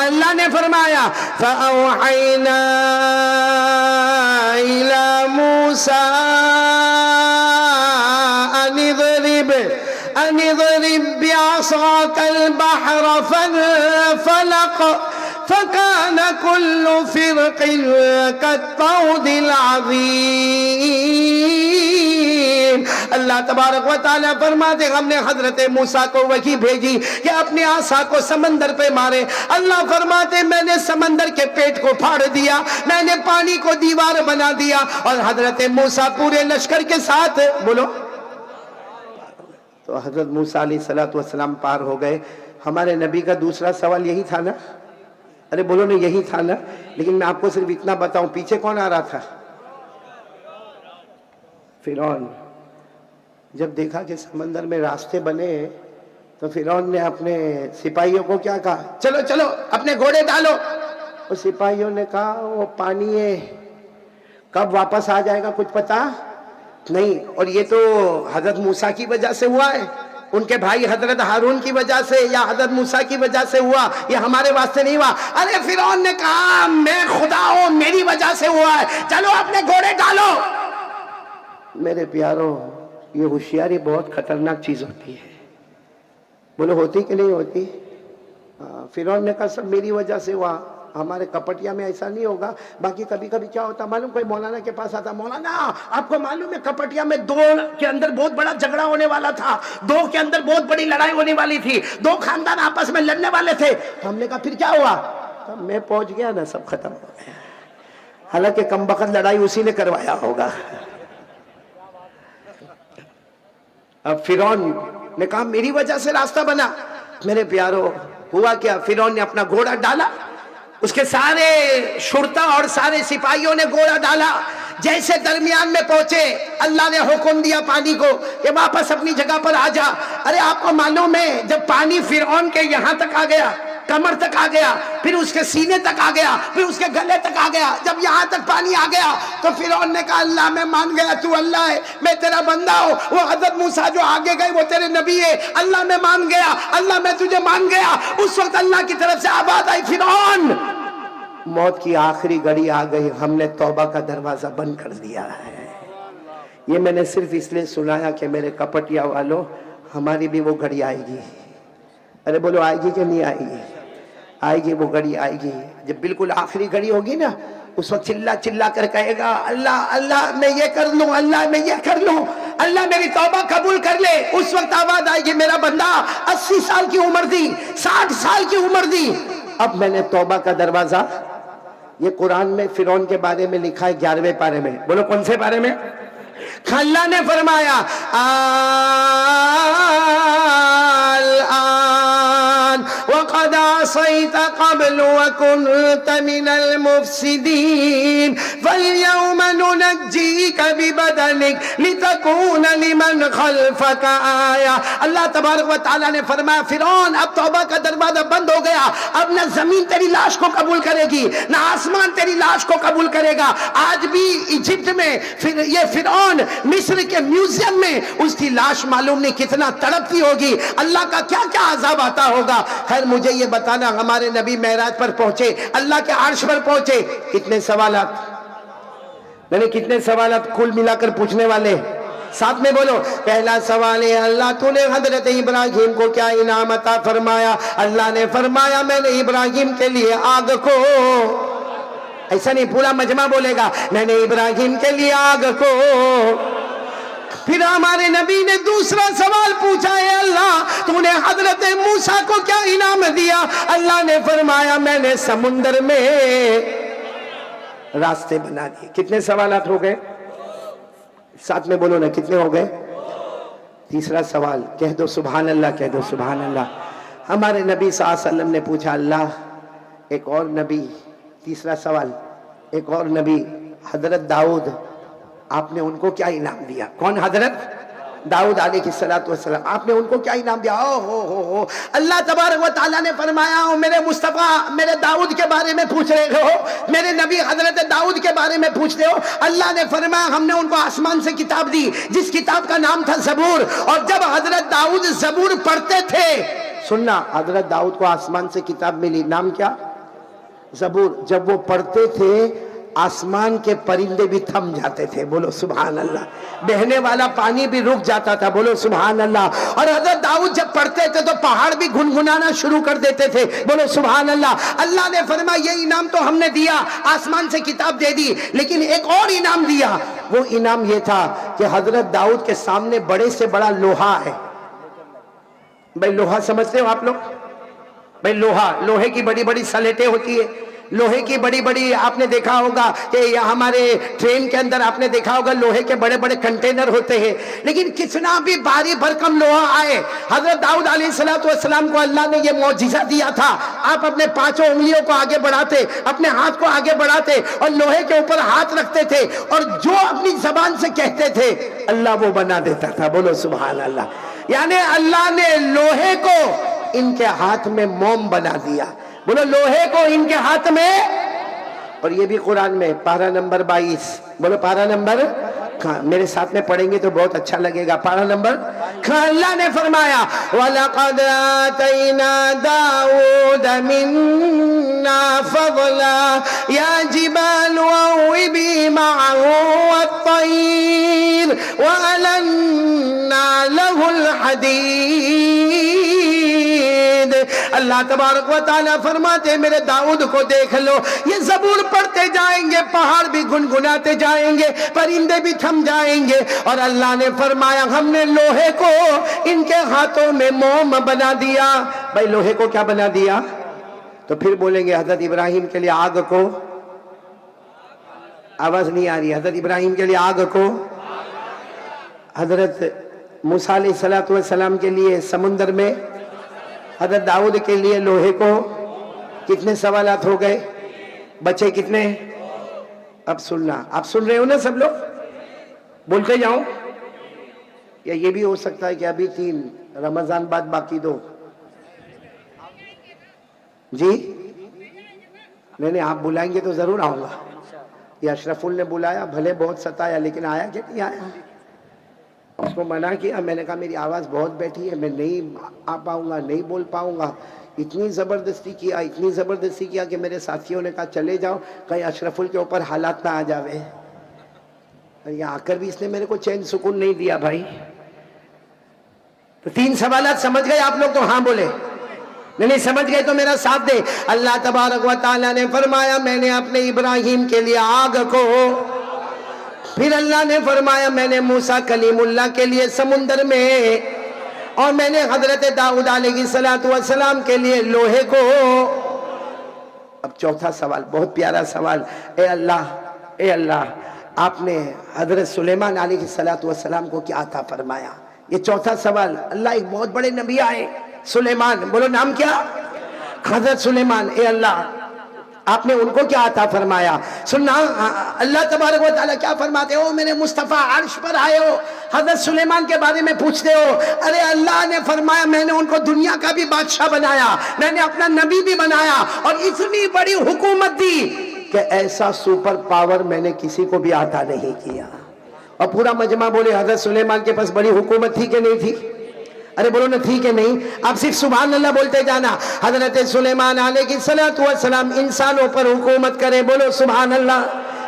اللہ نے فرمایا فَأَوْحَيْنَا إِلَى مُوسَىٰ أَنِ اضْرِب بِّعَصَاكَ الْبَحْرَ فَانفَلَقَ فَكَانَ كُلُّ فِرْقٍ كَالطَّوْدِ الْعَظِيمِ. اللہ تبارک و تعالیٰ فرماتے ہم نے حضرت موسیٰ کو وحی بھیجی کہ اپنے عصا کو سمندر پہ مارے. اللہ فرماتے میں نے سمندر کے پیٹ کو پھاڑ دیا، میں نے پانی کو دیوار بنا دیا، اور حضرت موسیٰ پورے لشکر کے ساتھ بولو. تو حضرت موسیٰ علیہ السلام پار ہو گئے. ہمارے نبی کا دوسرا سوال یہی تھا نا؟ ارے بولو نا یہی تھا نا. لیکن میں آپ کو صرف اتنا بتاؤں پیچھے کون آ رہا تھا؟ فرعون. جب دیکھا کہ سمندر میں راستے بنے تو فرعون نے اپنے سپاہیوں کو کیا کہا؟ چلو چلو اپنے گھوڑے ڈالو. اور سپاہیوں نے کہا وہ پانی ہے، کب واپس آ جائے گا کچھ پتا نہیں. اور یہ تو حضرت موسیٰ کی وجہ سے ہوا ہے، ان کے بھائی حضرت ہارون کی وجہ سے یا حضرت موسیٰ کی وجہ سے ہوا، یہ ہمارے واسطے نہیں ہوا. ارے فرعون نے کہا میں خدا ہوں، میری وجہ سے ہوا ہے، چلو اپنے گھوڑے ڈالو. میرے پیاروں یہ ہوشیاری بہت خطرناک چیز ہوتی ہے. بولو ہوتی کہ نہیں ہوتی؟ فرعون نے کہا سب میری وجہ سے ہوا. ہمارے کپٹیا میں ایسا نہیں ہوگا. باقی کبھی کبھی کیا ہوتا معلوم، کوئی مولانا کے پاس آتا، مولانا آپ کو معلوم ہے کپٹیا میں 2 کے اندر بہت بڑا جھگڑا ہونے والا تھا، 2 کے اندر بہت بڑی لڑائی ہونے والی تھی، 2 خاندان آپس میں لڑنے والے تھے. ہم نے کہا پھر کیا ہوا؟ میں پہنچ گیا نا سب ختم ہو گیا. حالانکہ کم بخت لڑائی اسی نے کروایا ہوگا. اب فرعون نے کہا میری وجہ سے راستہ بنا. میرے پیاروں ہوا کیا؟ فرعون نے اپنا گھوڑا ڈالا، اس کے سارے شرطا اور سارے سپاہیوں نے گھوڑا ڈالا. جیسے درمیان میں پہنچے اللہ نے حکم دیا پانی کو کہ واپس اپنی جگہ پر آ جا. ارے آپ کو معلوم ہے جب پانی فرعون کے یہاں تک آ گیا کمر تک آ گیا، پھر اس کے سینے تک آ گیا، پھر اس کے گلے تک آ گیا. جب یہاں تک پانی آ گیا تو فرعون نے کہا اللہ میں مان گیا تو اللہ ہے، میں تیرا بندہ ہوں. وہ حضرت موسیٰ جو آگے گئے وہ تیرے نبی ہے، اللہ میں مان گیا، اللہ میں تجھے مان گیا. اس وقت اللہ کی طرف سے آواز آئی فرعون موت کی آخری گھڑی آ گئی، ہم نے توبہ کا دروازہ بند کر دیا ہے. یہ میں نے صرف اس لیے سنایا کہ میرے کپٹیا والوں ہماری بھی وہ گھڑی آئے گی. ارے بولو آئے گی کہ نہیں آئے گی؟ آئے گی، وہ گھڑی آئے گی. جب بالکل آخری گھڑی ہوگی نا اس وقت چلا چلا کر کہے گا اللہ اللہ میں یہ کر لوں، اللہ میں یہ کر لوں، اللہ میری توبہ قبول کر لے. اس وقت آواز آئے گی میرا بندہ 80 سال کی عمر دی، 60 سال کی عمر دی، اب میں نے توبہ کا دروازہ. یہ قرآن میں فرعون کے بارے میں لکھا ہے 11ویں پارے میں. بولو کون سے پارے میں؟ اللہ نے فرمایا الآن وقد عصيت قبل وكنت من المفسدين فاليوم ننجيك ببدنك لتكون لمن خلفك آية. اللہ تبارک و تعالیٰ نے فرمایا فرعون اب توبہ کا دروازہ بند ہو گیا، اب نہ زمین تیری لاش کو قبول کرے گی نہ آسمان تیری لاش کو قبول کرے گا. آج بھی ایجپٹ میں یہ فرعون مصر کے میوزیم میں اس کی لاش معلوم نہیں کتنا تڑپتی ہوگی، اللہ کا کیا کیا عذاب آتا ہوگا. خیر مجھے یہ بتانا ہمارے نبی معراج پر پہنچے، اللہ کے عرش پر پہنچے، کتنے سوالات میں نے کتنے سوالات کل ملا کر پوچھنے والے ساتھ میں بولو. پہلا سوال ہے اللہ تو نے حضرت ابراہیم کو کیا انعام عطا فرمایا؟ اللہ نے فرمایا میں نے ابراہیم کے لیے آگ کو، ایسا نہیں پورا مجمع بولے گا، میں نے ابراہیم کے لیے آگ کو. پھر ہمارے نبی نے دوسرا سوال پوچھا ہے اللہ تو نے حضرت موسیٰ کو کیا انعام دیا؟ اللہ نے فرمایا میں نے سمندر میں راستے بنا دیے. کتنے سوالات ہو گئے؟ ساتھ میں بولو نا کتنے ہو گئے؟ تیسرا سوال کہہ دو سبحان اللہ، کہہ دو سبحان اللہ. ہمارے نبی صلی اللہ علیہ وسلم نے پوچھا اللہ ایک اور نبی، تیسرا سوال ایک اور نبی حضرت داؤد، آپ نے ان کو کیا انعام دیا؟ کون؟ حضرت داؤد علیہ السلام، آپ نے ان کو کیا انعام دیا؟ ہو اللہ تبارک و تعالیٰ نے فرمایا میرے مصطفیٰ میرے داؤد کے بارے میں پوچھ رہے ہو، میرے نبی حضرت داؤد کے بارے میں پوچھ رہے ہو. اللہ نے فرمایا ہم نے ان کو آسمان سے کتاب دی جس کتاب کا نام تھا زبور، اور جب حضرت داؤد زبور پڑھتے تھے، سننا حضرت داؤد کو آسمان سے کتاب ملی، نام کیا؟ زبور. جب وہ پڑھتے تھے آسمان کے پرندے بھی تھم جاتے تھے، بولو سبحان اللہ، بہنے والا پانی بھی رک جاتا تھا، بولو سبحان اللہ. اور حضرت داؤد جب پڑھتے تھے تو پہاڑ بھی گنگنانا شروع کر دیتے تھے، بولو سبحان اللہ. اللہ نے فرمایا یہ انعام تو ہم نے دیا، آسمان سے کتاب دے دی، لیکن ایک اور انعام دیا. وہ انعام یہ تھا کہ حضرت داؤد کے سامنے بڑے سے بڑا لوہا ہے. بھائی لوہا سمجھتے ہو آپ لوگ؟ بھائی لوہے کی بڑی بڑی سلیٹیں ہوتی ہے، لوہے کی بڑی بڑی، آپ نے دیکھا ہوگا کہ ہمارے ٹرین کے اندر آپ نے دیکھا ہوگا لوہے کے بڑے بڑے کنٹینر ہوتے ہیں، لیکن کتنا بھی بھاری بھرکم لوہا آئے، حضرت داؤد علیہ السلام کو اللہ نے یہ معجزہ دیا تھا، آپ اپنے 5 انگلیوں کو آگے بڑھاتے، اپنے ہاتھ کو آگے بڑھاتے اور لوہے کے اوپر ہاتھ رکھتے تھے، اور جو اپنی زبان سے کہتے تھے اللہ وہ بنا دیتا تھا، بولو سبحان اللہ. یعنی اللہ نے لوہے کو ان کے ہاتھ میں موم بنا دیا، بولو لوہے کو ان کے ہاتھ میں. اور یہ بھی قرآن میں پارہ نمبر 22، بولو پارہ نمبر، میرے ساتھ میں پڑھیں گے تو بہت اچھا لگے گا. پارہ نمبر، اللہ نے فرمایا وَلَقَدْ آتَيْنَا دَاوُودَ مِنَّا فَضْلًا يَا جِبَالُ أَوِّبِي مَعَهُ وَالطَّيْرَ وَأَلَنَّا لَهُ الْحَدِيدَ. اللہ تبارک و تعالیٰ فرماتے میرے داؤد کو دیکھ لو، یہ زبور پڑھتے جائیں گے، پہاڑ بھی گنگناتے جائیں گے، پرندے بھی تھم جائیں گے، اور اللہ نے فرمایا ہم نے لوہے کو ان کے ہاتھوں میں موم بنا دیا. بھائی لوہے کو کیا بنا دیا؟ تو پھر بولیں گے حضرت ابراہیم کے لیے آگ کو، آواز نہیں آ رہی، حضرت ابراہیم کے لیے آگ کو، حضرت موسیٰ علیہ السلام کے لیے سمندر میں، حضرت داؤد کے لیے لوہے کو. کتنے سوالات ہو گئے؟ بچے کتنے؟ اب سننا، آپ سن رہے ہو نا سب لوگ؟ بولتے جاؤں یا یہ بھی ہو سکتا ہے کہ ابھی 3 رمضان بعد باقی 2؟ جی نہیں آپ بلائیں گے تو ضرور آؤں گا. یہ اشرف نے بلایا, بھلے بہت ستایا لیکن آیا کہ نہیں آیا. اس کو منع کیا, میں نے کہا میری آواز بہت بیٹھی ہے, میں نہیں آ پاؤں گا, نہیں بول پاؤں گا. اتنی زبردستی کیا کہ میرے ساتھیوں نے کہا چلے جاؤ, کہیں اشرف کے اوپر حالات نہ آ جاوے. یہاں آ کر بھی اس نے میرے کو چین سکون نہیں دیا بھائی. تو 3 سوالات سمجھ گئے آپ لوگ تو ہاں بولے, نہیں سمجھ گئے تو میرا ساتھ دے. اللہ تبارک و تعالیٰ نے فرمایا میں نے اپنے ابراہیم کے لیے آگ کو, پھر اللہ نے فرمایا میں نے موسیٰ کلیم اللہ کے لیے سمندر میں, اور میں نے حضرت داؤد علیہ السلام کے لیے لوہے کو. اب چوتھا سوال, بہت پیارا سوال. اے اللہ آپ نے حضرت سلیمان علیہ السلام کو کیا عطا فرمایا؟ یہ چوتھا سوال. اللہ ایک بہت بڑے نبی آئے سلیمان, بولو نام کیا؟ حضرت سلیمان. اے اللہ آپ نے ان کو کیا عطا فرمایا؟ سننا اللہ تبارک و تعالیٰ کیا فرماتے ہو, میرے مصطفیٰ عرش پر آئے ہو, حضرت سلیمان کے بارے میں پوچھتے ہو. ارے اللہ نے فرمایا میں نے ان کو دنیا کا بھی بادشاہ بنایا, میں نے اپنا نبی بھی بنایا, اور اتنی بڑی حکومت دی کہ ایسا سپر پاور میں نے کسی کو بھی عطا نہیں کیا. اور پورا مجمع بولے حضرت سلیمان کے پاس بڑی حکومت تھی کہ نہیں تھی؟ ارے بولو نہ تھی کہ نہیں. آپ صرف سبحان اللہ بولتے جانا. حضرت سلیمان علیہ السلام انسانوں پر حکومت کرے, بولو سبحان اللہ.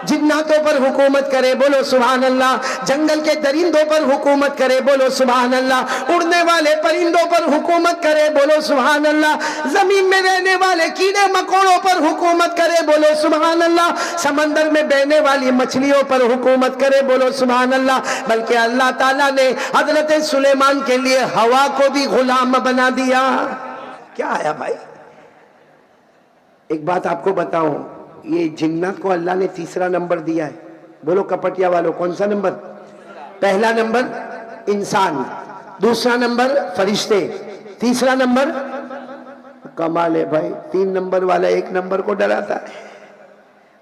جناتوں پر حکومت کرے, بولو سبحان اللہ. جنگل کے درندوں پر حکومت کرے, بولو سبحان اللہ. اڑنے والے پرندوں پر حکومت کرے, بولو سبحان اللہ. زمین میں رہنے والے کیڑے مکوڑوں پر حکومت کرے, بولو سبحان اللہ. سمندر میں بہنے والی مچھلیوں پر حکومت کرے, بولو سبحان اللہ. بلکہ اللہ تعالیٰ نے حضرت سلیمان کے لیے ہوا کو بھی غلام بنا دیا. کیا آیا بھائی؟ ایک بات آپ کو بتاؤں, یہ جنات کو اللہ نے تیسرا نمبر دیا ہے. بولو کپٹیا والوں کون سا نمبر؟ پہلا نمبر انسان, دوسرا نمبر فرشتے, تیسرا نمبر. کمال ہے بھائی, 3 نمبر والا 1 نمبر کو ڈراتا ہے.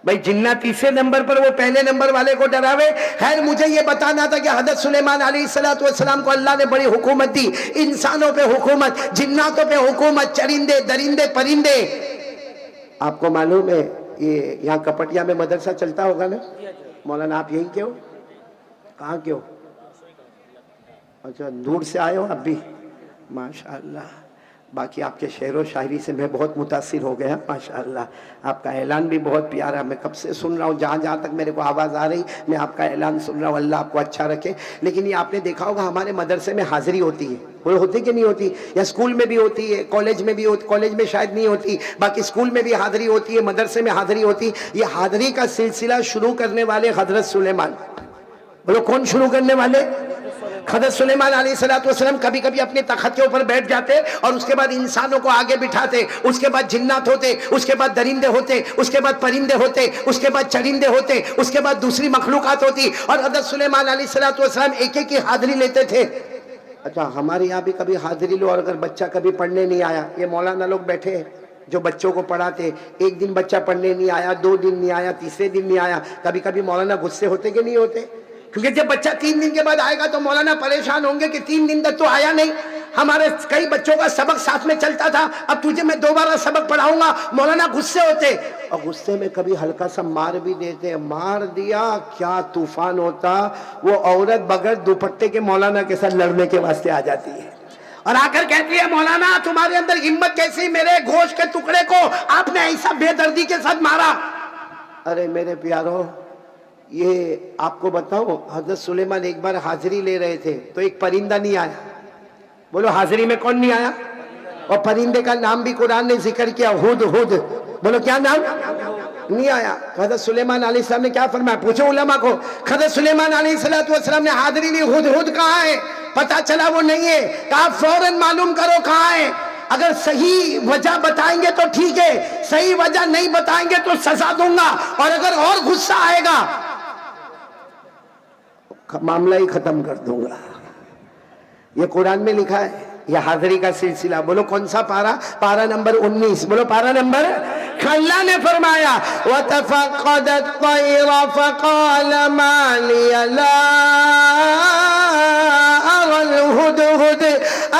بھائی جنات تیسرے نمبر پر, وہ پہلے نمبر والے کو ڈراوے. خیر مجھے یہ بتانا تھا کہ حضرت سلیمان علیہ السلام کو اللہ نے بڑی حکومت دی. انسانوں پہ حکومت, جناتوں پہ حکومت, چرندے درندے پرندے. آپ کو معلوم ہے یہ یہاں کپٹیا میں مدرسہ چلتا ہوگا نا مولانا, آپ یہیں کے ہو؟ کہاں کے ہو؟ اچھا دور سے آئے ہو اب بھی, ماشاءاللہ. باقی آپ کے شعر و شاعری سے میں بہت متاثر ہو گیا ماشاءاللہ. آپ کا اعلان بھی بہت پیارا, میں کب سے سن رہا ہوں, جہاں تک میرے کو آواز آ رہی میں آپ کا اعلان سن رہا ہوں. اللہ آپ کو اچھا رکھے. لیکن یہ آپ نے دیکھا ہوگا ہمارے مدرسے میں حاضری ہوتی ہے, وہ ہوتی کہ نہیں ہوتی؟ یا اسکول میں بھی ہوتی ہے, کالج میں بھی ہوتی, کالج میں شاید نہیں ہوتی, باقی اسکول میں بھی حاضری ہوتی ہے, مدرسے میں حاضری ہوتی. یہ حاضری کا سلسلہ شروع کرنے والے حضرت سلیمان. بولو کون شروع کرنے والے؟ حضرت سلیمان علیہ السلام. کبھی کبھی اپنے تخت کے اوپر بیٹھ جاتے اور اس کے بعد انسانوں کو آگے بٹھاتے, اس کے بعد جنات ہوتے, اس کے بعد درندے ہوتے, اس کے بعد پرندے ہوتے, اس کے بعد چرندے ہوتے, اس کے بعد دوسری مخلوقات ہوتی, اور حضرت سلیمان علیہ السلام ایک ایک کی حاضری لیتے تھے. اچھا ہمارے یہاں بھی کبھی حاضری لو, اور اگر بچہ کبھی پڑھنے نہیں آیا, یہ مولانا لوگ بیٹھے ہیں جو بچوں کو پڑھاتے, 1 دن بچہ پڑھنے نہیں آیا, 2 دن نہیں آیا, تیسرے دن نہیں آیا, کبھی کبھی مولانا غصے ہوتے کہ نہیں ہوتے؟ کیونکہ جب بچہ 3 دن کے بعد آئے گا تو مولانا پریشان ہوں گے کہ 3 دن تک تو آیا نہیں. ہمارے کئی بچوں کا سبق ساتھ میں چلتا تھا, اب تجھے میں دوبارہ سبق پڑھاؤں گا. مولانا غصے ہوتے, اور غصے میں کبھی ہلکا سا مار بھی دیتے. مار دیا کیا طوفان ہوتا, وہ عورت بغیر دوپٹے کے مولانا کے ساتھ لڑنے کے واسطے آ جاتی ہے, اور آ کر کہتی ہے مولانا تمہارے اندر ہمت کیسی, میرے گوشت کے ٹکڑے کو آپ نے ایسا بے دردی کے ساتھ مارا. ارے میرے پیارو, یہ آپ کو بتاؤں, حضرت سلیمان ایک بار حاضری لے رہے تھے تو ایک پرندہ نہیں آیا. بولو حاضری میں کون نہیں آیا؟ اور پرندے کا نام بھی قرآن نے ذکر کیا, ہد ہد. بولو کیا نام؟ نہیں آیا. حضرت سلیمان علیہ السلام نے کیا فرمایا؟ پوچھو علماء کو. حضرت سلیمان علیہ السلام نے حاضری لی, ہد ہد کہاں ہے؟ پتا چلا وہ نہیں ہے. کہا فوراً معلوم کرو کہاں ہے. اگر صحیح وجہ بتائیں گے تو ٹھیک ہے, صحیح وجہ نہیں بتائیں گے تو سزا دوں گا, اور اگر اور غصہ آئے گا معاملہ ہی ختم کر دوں گا. یہ قرآن میں لکھا ہے, یہ حاضری کا سلسلہ. بولو کون سا پارا؟ پارا نمبر 19. بولو پارا نمبر. اللہ نے فرمایا وَتَفَقَّدَ الطَّيْرَ فَقَالَ مَا لِيَ لَا أَرَى الْهُدْهُدَ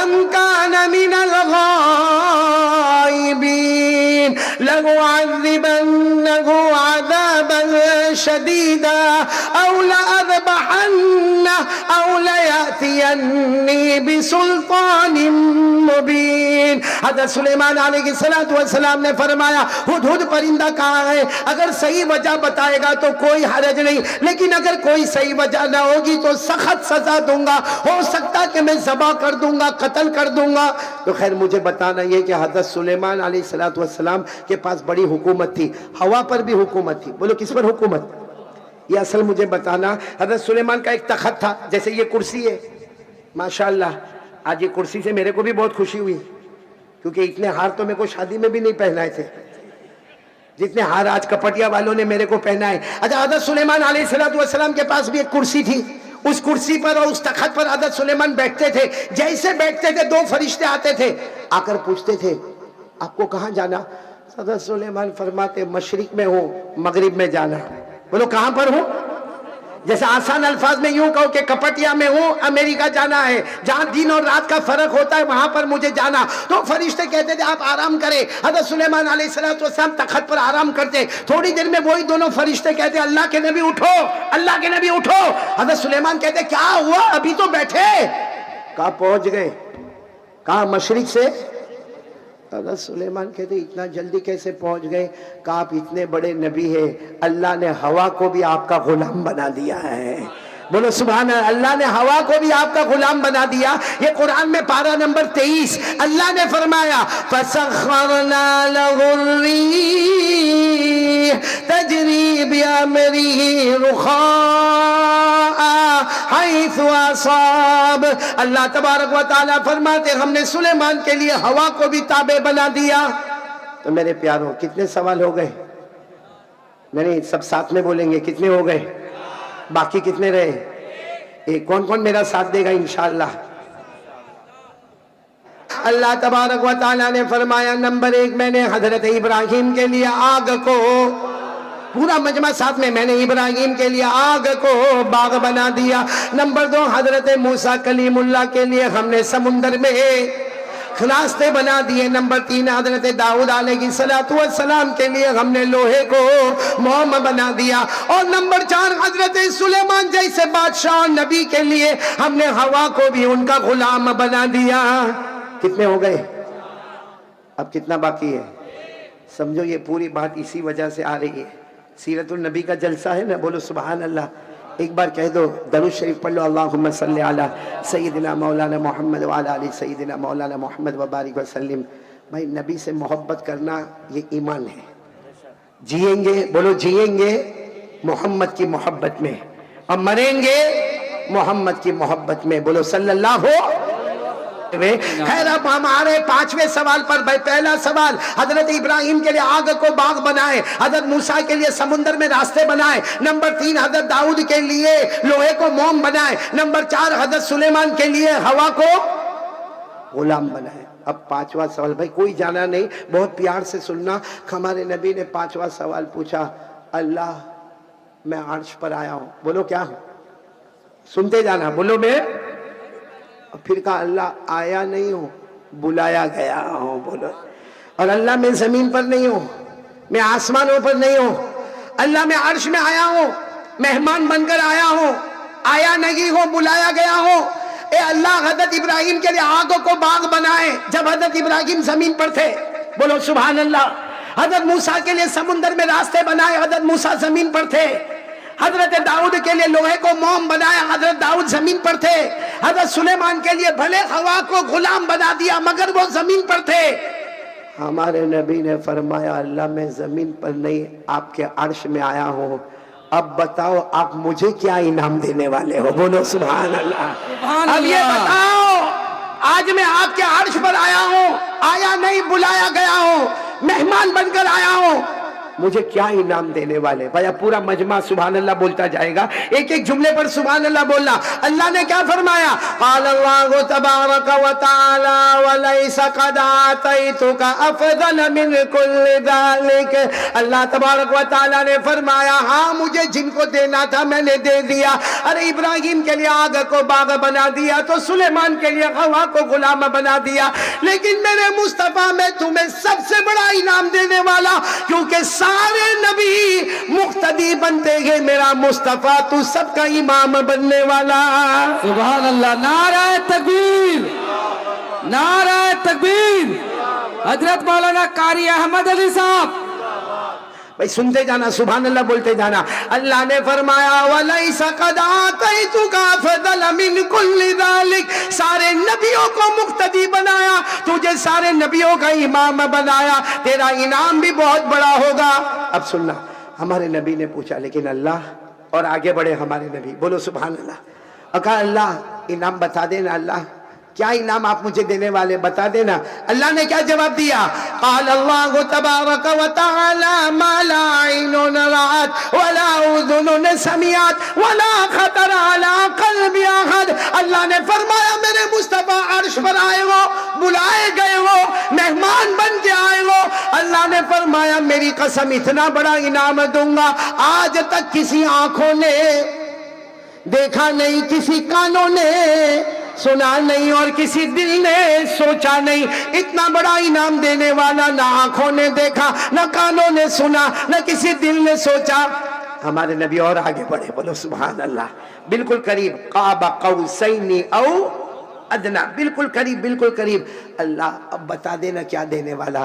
أَمْ كَانَ مِنَ الْغَائِبِينَ. يأتيني بسلطان مبين. حضرت سلیمان علیہ السلام نے فرمایا ہدہد پرندہ کہاں ہے؟ اگر صحیح وجہ بتائے گا تو کوئی حرج نہیں، لیکن اگر کوئی صحیح وجہ نہ ہوگی تو سخت سزا دوں گا، ہو سکتا کہ میں ذبح کر دوں گا، قتل کر دوں گا. تو خیر مجھے بتانا یہ کہ حضرت سلیمان علیہ السلام کے پاس بڑی حکومت تھی، ہوا پر بھی حکومت تھی. بولو کس پر حکومت؟ یہ اصل مجھے بتانا. حضرت سلیمان کا ایک تخت تھا، جیسے یہ کرسی ہے ماشاءاللہ. آج یہ کرسی سے میرے کو بھی بہت خوشی ہوئی، کیونکہ اتنے ہار تو میرے کو شادی میں بھی نہیں پہنائے تھے جتنے ہار آج کپٹیا والوں نے میرے کو پہنائے. اچھا حضرت سلیمان علیہ السلام کے پاس بھی ایک کرسی تھی. اس کرسی پر اور اس تخت پر حضرت سلیمان بیٹھتے تھے. جیسے بیٹھتے تھے 2 فرشتے آتے تھے، آ کر پوچھتے تھے آپ کو کہاں جانا؟ حضرت سلیمان فرماتے مشرق میں ہوں، مغرب میں جانا. بولو کہاں پر ہوں؟ جیسے آسان الفاظ میں یوں کہو کہ کپٹیا میں ہوں، امریکہ جانا ہے، جہاں دن اور رات کا فرق ہوتا ہے وہاں پر مجھے جانا. تو فرشتے کہتے تھے آپ آرام کریں. حضرت سلیمان علیہ السلام تخت پر آرام کرتے. تھوڑی دیر میں وہی دونوں فرشتے کہتے اللہ کے نبی اٹھو، اللہ کے نبی اٹھو. حضرت سلیمان کہتے کیا ہوا؟ ابھی تو بیٹھے. کہاں پہنچ گئے؟ کہاں؟ مشرق سے. حضرت سلیمان کہتے اتنا جلدی کیسے پہنچ گئے؟ کہ آپ اتنے بڑے نبی ہیں، اللہ نے ہوا کو بھی آپ کا غلام بنا دیا ہے. بولو سبحان اللہ. اللہ نے ہوا کو بھی آپ کا غلام بنا دیا. یہ قرآن میں پارہ نمبر 23 اللہ نے فرمایا فَسَخَّرْنَا لَهُ الرِّيحَ تَجْرِي بِأَمْرِهِ رُخَاءً حَيْثُ أَصَابَ. اللہ تبارک و تعالیٰ فرماتے ہم نے سلیمان کے لیے ہوا کو بھی تابع بنا دیا. تو میرے پیاروں کتنے سوال ہو گئے؟ نہیں سب ساتھ میں بولیں گے. کتنے ہو گئے؟ باقی کتنے رہے؟ کون کون میرا ساتھ دے گا انشاءاللہ؟ اللہ تبارک و تعالیٰ نے فرمایا نمبر 1 میں نے حضرت ابراہیم کے لیے آگ کو، پورا مجمع ساتھ میں نے ابراہیم کے لیے آگ کو باغ بنا دیا. نمبر 2 حضرت موسیٰ کلیم اللہ کے لیے ہم نے سمندر میں راستے بنا دیے. نمبر 3 حضرت داؤد علیہ السلام کے لیے ہم نے لوہے کو موم بنا دیا. اور نمبر 4 حضرت سلیمان جیسے بادشاہ اور نبی کے لیے ہم نے ہوا کو بھی ان کا غلام بنا دیا. کتنے ہو گئے؟ اب کتنا باقی ہے؟ سمجھو یہ پوری بات اسی وجہ سے آ رہی ہے. سیرت النبی کا جلسہ ہے نا. بولو سبحان اللہ. ایک بار کہہ دو درود شریف پڑھ لو اللہم صلی علی سیدنا مولانا محمد وعلی آل سیدنا مولانا محمد وبارک وسلم. بھائی نبی سے محبت کرنا یہ ایمان ہے. جئیں گے، بولو جئیں گے محمد کی محبت میں، اور مریں گے محمد کی محبت میں. بولو صلی اللہ ہو. خیر اب ہمارے 5ویں سوال پر. بھائی پہلا سوال حضرت ابراہیم کے لیے آگ کو باغ بنائے، حضرت موسیٰ کے لیے سمندر میں راستے بنائے. نمبر 3 حضرت داؤد کے لیے لوہے کو موم بنائے. نمبر 4 حضرت سلیمان کے لیے ہوا کو غلام بنائے. اب 5واں سوال. بھائی کوئی جانا نہیں، بہت پیار سے سننا. ہمارے نبی نے 5واں سوال پوچھا اللہ میں عرش پر آیا ہوں. بولو کیا ہوں؟ سنتے جانا. بولو میں. پھر کہا اللہ آیا نہیں ہوں، بلایا گیا ہوں. بولو. اور اللہ میں زمین پر نہیں ہوں، میں آسمانوں پر نہیں ہوں. اللہ میں عرش میں آیا ہوں، مہمان بن کر آیا ہوں، آیا نہیں ہوں، بلایا گیا ہوں. اے اللہ حضرت ابراہیم کے لیے آگ کو باغ بنائے جب حضرت ابراہیم زمین پر تھے. بولو سبحان اللہ. حضرت موسیٰ کے لیے سمندر میں راستے بنائے، حضرت موسیٰ زمین پر تھے. حضرت داؤد کے لیے لوہے کو موم بنایا، حضرت داؤد زمین پر تھے. حضرت سلیمان کے لیے بھلے ہوا کو غلام بنا دیا مگر وہ زمین پر تھے. ہمارے نبی نے فرمایا اللہ میں زمین پر نہیں، آپ کے عرش میں آیا ہوں. اب بتاؤ آپ مجھے کیا انعام دینے والے ہو؟ بولو سبحان اللہ. اب یہ بتاؤ آج میں آپ کے عرش پر آیا ہوں، آیا نہیں بلایا گیا ہوں، مہمان بن کر آیا ہوں، مجھے کیا انعام دینے والے؟ بھائی پورا مجمع سبحان اللہ بولتا جائے گا. ایک ایک جملے پر سبحان اللہ بولنا. اللہ نے کیا فرمایا؟ قال اللہ تبارک و تعالی ولیس قد آتیتک افضل من کل ذالک. اللہ تبارک و تعالی نے فرمایا ہاں مجھے جن کو دینا تھا میں نے دے دیا. ارے ابراہیم کے لیے آگ کو باغ بنا دیا تو سلیمان کے لیے ہوا کو غلام بنا دیا. لیکن میرے مصطفیٰ میں تمہیں سب سے بڑا انعام دینے والا، کیونکہ سارے نبی مقتدی بنتے گئے، میرا مصطفیٰ تو سب کا امام بننے والا۔ سبحان اللہ، نعرہ تکبیر، نعرہ تکبیر۔ حضرت مولانا قاری احمد علی صاحب، بھائی سنتے جانا، سبحان اللہ بولتے جانا۔ اللہ نے فرمایا وَلَيْسَ قَدْ آتَيْتُكَ أَفْضَلَ مِنْ كُلِّ ذَلِكَ، سارے نبیوں کو مقتدی بنایا، تجھے سارے نبیوں کا امام بنایا، تیرا انعام بھی بہت بڑا ہوگا۔ اب سننا، ہمارے نبی نے پوچھا لیکن اللہ، اور آگے بڑھے ہمارے نبی، بولو سبحان اللہ، اور کہا اللہ انعام بتا دینا، اللہ کیا انعام آپ مجھے دینے والے بتا دینا۔ اللہ نے کیا جواب دیا؟ قال اللہ تبارک و تعالی ما لا عین رأت ولا اذن سمعت ولا خطر علی قلب احد۔ اللہ نے فرمایا میرے مصطفیٰ عرش پر آئے ہو، بلائے گئے ہو، مہمان بن کے آئے ہو، اللہ نے فرمایا میری قسم اتنا بڑا انعام دوں گا آج تک کسی آنکھوں نے دیکھا نہیں، کسی کانوں نے سنا نہیں، اور کسی دل نے سوچا نہیں۔ اتنا بڑا انعام دینے والا نہ آنکھوں نے دیکھا، نہ کانوں نے سنا، نہ کسی دل نے سوچا۔ ہمارے نبی اور آگے بڑھے، بولو سبحان اللہ، بالکل قریب، قاب قوسین او ادنا، بالکل قریب، بالکل قریب۔ اللہ اب بتا دینا کیا دینے والا۔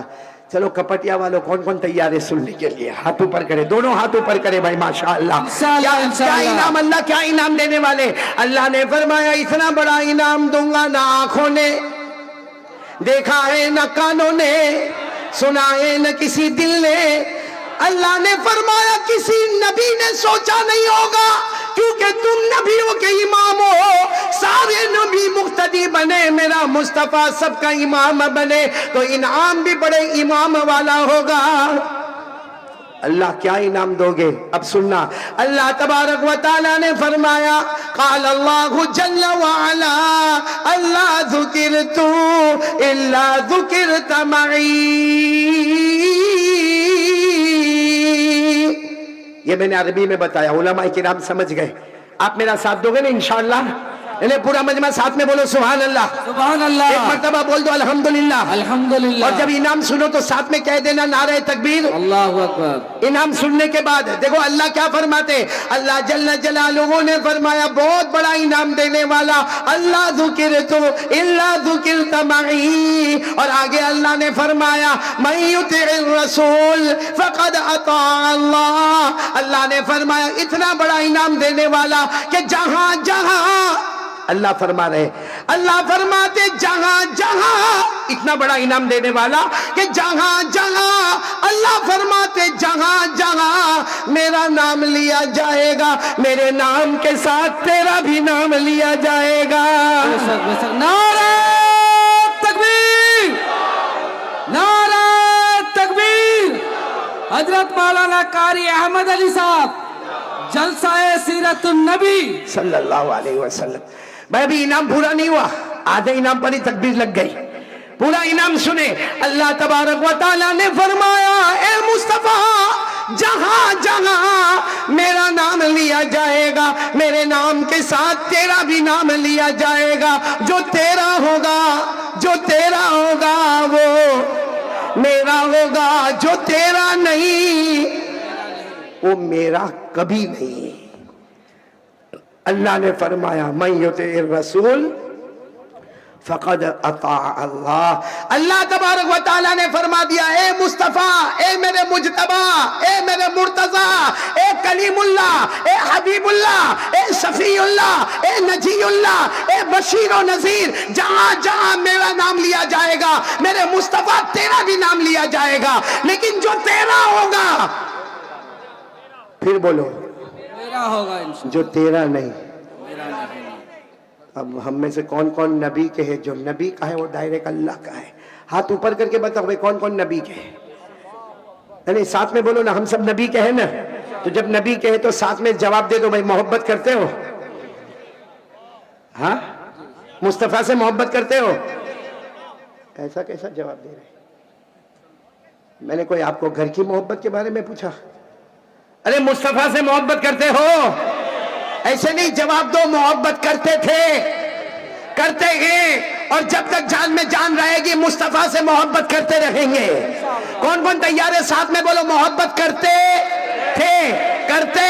چلو کپٹیا والوں کون کون تیار ہے سننے کے لیے؟ ہاتھ اوپر کرے، دونوں ہاتھ اوپر کرے بھائی، ماشاءاللہ۔ کیا انعام اللہ، کیا انعام دینے والے؟ اللہ نے فرمایا اتنا بڑا انعام دوں گا نہ آنکھوں نے دیکھا ہے، نہ کانوں نے سنا ہے، نہ کسی دل نے۔ اللہ نے فرمایا کسی نبی نے سوچا نہیں ہوگا، کیونکہ تم نبیوں کے امام ہو، سارے نبی مقتدی بنے، میرا مصطفیٰ سب کا امام بنے، تو انعام بھی بڑے امام والا ہوگا۔ اللہ کیا انعام دو گے؟ اب سننا، اللہ تبارک و تعالیٰ نے فرمایا قال اللہ جل وعلا اللہ ذکرت الا ذکرت معی۔ یہ میں نے عربی میں بتایا، علماء کرام سمجھ گئے۔ آپ میرا ساتھ دو گے نا انشاءاللہ؟ انہیں پورا مجمع ساتھ میں بولو سبحان اللہ، سبحان اللہ، ایک مرتبہ بول دو الحمدللہ، الحمدللہ۔ اور جب انعام سنو تو ساتھ میں کہہ دینا نعرہ تکبیر۔ اللہ اکبر۔ انعام سننے کے بعد دیکھو اللہ کیا فرماتے، اللہ جل جلالہ نے فرمایا بہت بڑا انعام دینے والا، اللہ ذکرت الا ذکرت معی، اور آگے اللہ نے فرمایا من یطع الرسول فقد اطاع اللہ۔ اللہ نے فرمایا اتنا بڑا انعام دینے والا کہ جہاں جہاں اللہ فرما رہے، اللہ فرماتے جہاں جہاں، اتنا بڑا انعام دینے والا کہ جہاں جہاں، اللہ فرماتے جہاں جہاں میرا نام لیا جائے گا، میرے نام کے ساتھ تیرا بھی نام لیا جائے گا۔ نعرہ تکبیر، نعرہ تکبیر۔ حضرت مولانا قاری احمد علی صاحب، جلسہ سیرت النبی صلی اللہ علیہ وسلم۔ بھائی ابھی انعام پورا نہیں ہوا، آدھے انعام پر ہی تکبیر لگ گئی، پورا انعام سنے۔ اللہ تبارک و تعالیٰ نے فرمایا اے مصطفیٰ جہاں جہاں میرا نام لیا جائے گا، میرے نام کے ساتھ تیرا بھی نام لیا جائے گا، جو تیرا ہوگا، جو تیرا ہوگا وہ میرا ہوگا، جو تیرا نہیں وہ میرا کبھی نہیں۔ اللہ نے فرمایا من یطع الرسول فقد اطاع اللہ۔ اللہ تبارک و تعالیٰ نے فرما دیا اے مصطفیٰ، اے میرے مجتبی، اے میرے مرتضیٰ، اے کلیم اللہ، اے حبیب اللہ، اے شفیع اللہ، اے نجی اللہ، اے بشیر و نذیر، جہاں جہاں میرا نام لیا جائے گا، میرے مصطفیٰ تیرا بھی نام لیا جائے گا، لیکن جو تیرا ہوگا، پھر بولو میرا ہوگا انشاءاللہ، جو تیرا نہیں۔ میرا نہیں۔ اب ہم میں سے کون کون نبی کے ہیں؟ جو نبی کا ہے وہ ڈائریکٹ اللہ کا ہے۔ ہاتھ اوپر کر کے بتاؤ بھائی کون کون نبی کے ہیں؟ یعنی ساتھ میں بولو نا، ہم سب نبی کے ہیں نا، تو جب نبی کے ہیں تو ساتھ میں جواب دے دو بھائی محبت کرتے ہو؟ ہاں مصطفیٰ سے محبت کرتے ہو؟ ایسا کیسا جواب دے رہے؟ میں نے کوئی آپ کو گھر کی محبت کے بارے میں پوچھا؟ ارے مصطفیٰ سے محبت کرتے ہو؟ ایسے نہیں جواب دو محبت کرتے تھے، کرتے ہیں اور جب تک جان میں جان رہے گی مصطفیٰ سے محبت کرتے رہیں گے. کون کون تیار ہے؟ ساتھ میں بولو محبت کرتے تھے، کرتے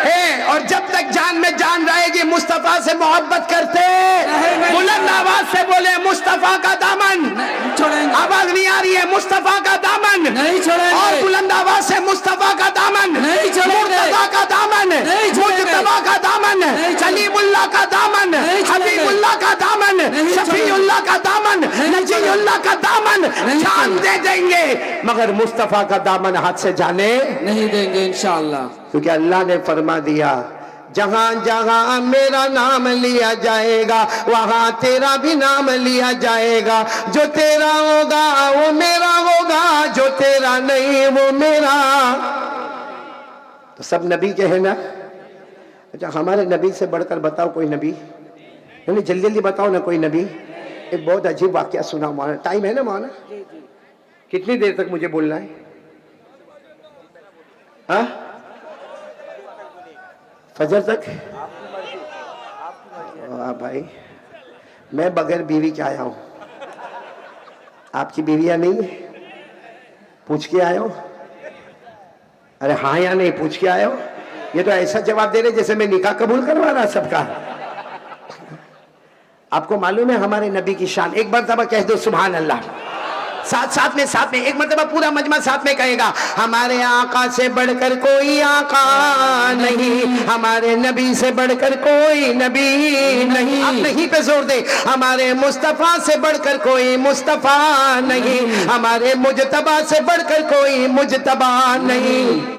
ہیں، اور جب تک جان میں جان رہے گی مصطفیٰ سے محبت کرتے. بلند آواز سے بولے مصطفیٰ کا دامن. نہیں چھوڑیں گے، آواز نہیں آ رہی ہے؟ مصطفیٰ کا دامن. نہیں چھوڑیں اور گے، بلند آواز سے مصطفیٰ کا دامن، نہیں چھوڑیں گے، مرتضیٰ کا دامن، نہیں چھوڑیں گے، مجتبیٰ کا دامن، نہیں چھوڑیں گے، کلیم اللہ کا دامن، نہیں چھوڑیں حبیب گے، اللہ کا دامن، نہیں شفیع چھوڑیں گے، اللہ کا دامن، نہیں نجی چھوڑیں گے، اللہ کا دامن نہیں جان چھوڑیں دے دیں گے، مگر مصطفیٰ کا دامن ہاتھ سے جانے. نہیں دیں گے انشاءاللہ. کیونکہ اللہ نے فرما دیا جہاں جہاں میرا نام لیا جائے گا وہاں تیرا بھی نام لیا جائے گا. جو تیرا ہوگا وہ میرا ہوگا، جو تیرا نہیں وہ میرا. تو سب نبی کے ہیں نا؟ اچھا ہمارے نبی سے بڑھ کر بتاؤ کوئی نبی؟ نہیں جلدی جلدی بتاؤ نا کوئی نبی. ایک بہت عجیب واقعہ سنا مولانا. ٹائم ہے نا مولانا؟ کتنی دیر تک مجھے بولنا ہے؟ ہاں فجر تک؟ بھائی میں بغیر بیوی کے آیا ہوں، آپ کی بیویاں نہیں ہیں؟ پوچھ کے آیا ہوں. ارے ہاں یا نہیں پوچھ کے آیا ہوں. یہ تو ایسا جواب دے رہے جیسے میں نکاح قبول کروا رہا سب کا. آپ کو معلوم ہے ہمارے نبی کی شان؟ ایک مرتبہ کہہ دو سبحان اللہ. ساتھ میں ایک مرتبہ پورا مجمع ساتھ میں کہے گا ہمارے آقا سے بڑھ کر کوئی آقا نہیں، ہمارے نبی سے بڑھ کر کوئی نبی نہیں. آپ نہیں پہ زور دے. ہمارے مصطفیٰ سے بڑھ کر کوئی مصطفیٰ نہیں، ہمارے مجتبیٰ سے بڑھ کر کوئی مجتبیٰ نہیں.